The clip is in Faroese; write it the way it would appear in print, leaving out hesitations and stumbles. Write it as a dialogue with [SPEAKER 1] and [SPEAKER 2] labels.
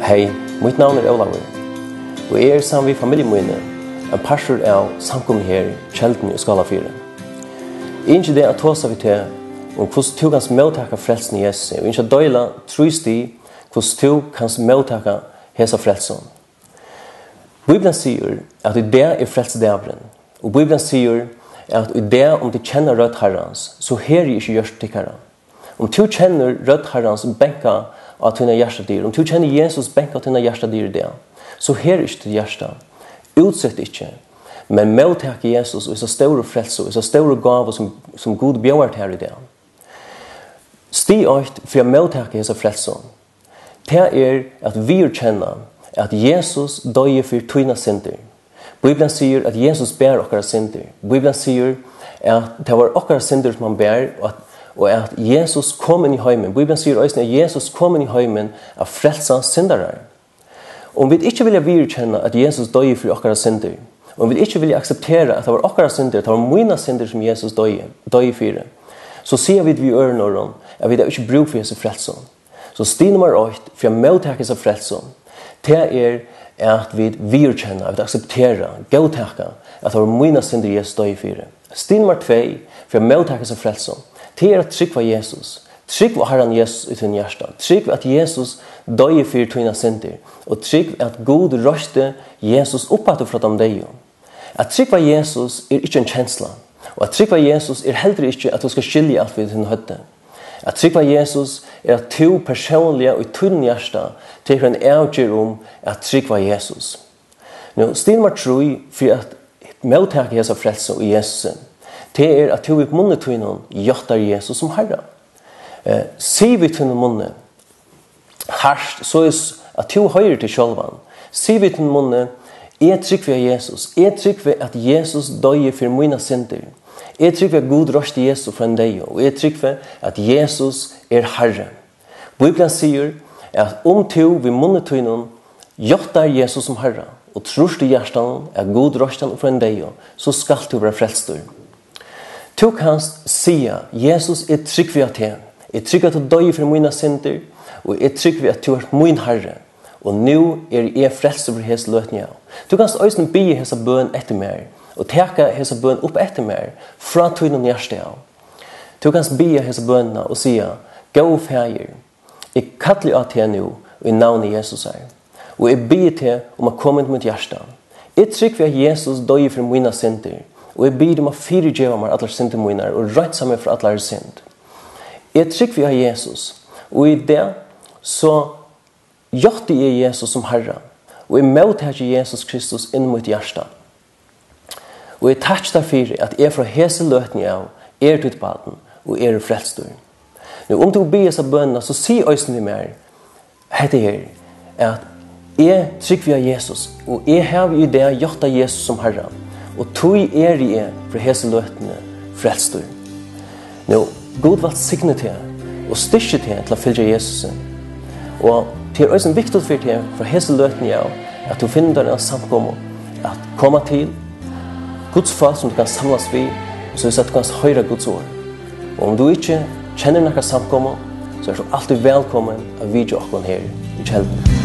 [SPEAKER 1] Hei, mitt navn Olavur, og jeg sammen med familien min, en parser av samkommet her, Kjelden i Skala 4. Jeg ønsker det at tåse vi til om hvordan du kan mottake frelsen i Jesus, og ønsker døyla trøst i hvordan du kan mottake hese frelsen. Bibelen sier at i det er frelsedævren, og Bibelen sier at i det om du kjenner rødt herrens, så her er ikke gjørst tikkere. Om du kjenner rødt herrens benka av tine hjertedyr, om du kjenner Jesus benka av tine hjertedyr i det, så her er ikke til hjertet. Utsett ikke, men mottake Jesus og så store frelse, og så store gaver som Gud bjør til her i det. Sti alt for å mottake hese frelse. Det er at vi kjenner at Jesus døde for tøyne synder. Bibelen sier at Jesus bærer okkara synder. Bibelen sier at det var okkara synder som han bærer, og at Jesus kom inn i heimen. Bibelen sier også at Jesus kom inn i heimen av frelsa syndere. Om vi ikke vil virkjenne at Jesus døde for okkara synder, om vi ikke vil akseptere at det var okkara synder, det var mine synder som Jesus døde for, så sier vi ørenåren at vi ikke bruk for Jesus frelsen. Så sti nummer 8, for å mottake seg frelsen, det er at vi virkjenner, at vi aksepterer, godtaker, at det var mine synder Jesus døde for. Sti nummer 2, for å mottake seg frelsen, det er at trygg var Jesus. Trygg var Herren Jesus i din hjärsta. Trygg at Jesus døde for tine synder. Og trygg at Gud røste Jesus oppåt fra dem deg. At trygg var Jesus er ikke en kjensla. Og at trygg var Jesus er heller ikke at du skal skilje alt ved din høtte. At trygg var Jesus er at du personlige og i tiden hjärsta tar en avgjør om at trygg var Jesus. Nå, stil nummer 3 for at mottake Jesus frelse og Jesus, det er at du i munnet tøynen gjøtter Jesus som Herre. Sier vi til munnet harsht, så er at du høyre til sjølvan. Sier vi til munnet, jeg trygg ved Jesus. Jeg trygg ved at Jesus døde for mine synder. Jeg trygg ved at Gud røste Jesus fra en deg. Og jeg trygg ved at Jesus er Herre. Bibelen sier at om du ved munnet tøynen gjøtter Jesus som Herre, og tror til hjertan at Gud røste fra en deg, så skal du være frelst. Du kan si Jesus er trygg ved at jeg trygg at du døde for mine synder, og jeg trygg ved at du er min Herre, og nå er jeg frelst over hese løtene. Du kan også be hese bøn etter meg, og teke hese bøn opp etter meg, fra tøynen hjerte av. Du kan be hese bønene og si, gå feir, jeg kattler av til nå, og i navnet Jesus er. Og jeg ber til om å komme til mitt hjerte. Jeg trygg ved at Jesus døde for mine synder, og jeg ber om å fyrirgjeva meg alle synder mine, og røytsa meg for alle synd. Jeg trygg ved Jesus, og i det så gjørte jeg Jesus som Herre, og jeg mottaker Jesus Kristus inn mot hjerte. Og jeg takkar for at jeg fra hese løtene av er til baden, og er frelstur. Nå, om du ber seg bønene, så sier øysen vi mer, hette her, at jeg trygg ved Jesus, og jeg har i det gjørte Jesus som Herre, og tog er jeg fra hese løtene frelstur. Nå, Gud valgt signe til, og styrke til å følge Jesus. Og det er også viktig for deg, for hese løtene av, at du finner en samkommer, at komme til Guds folk som du kan samles ved, og så at du kan høre Guds ord. Og om du ikke kjenner noen samkommer, så er du alltid velkommen å vidje oss her i Kjelden.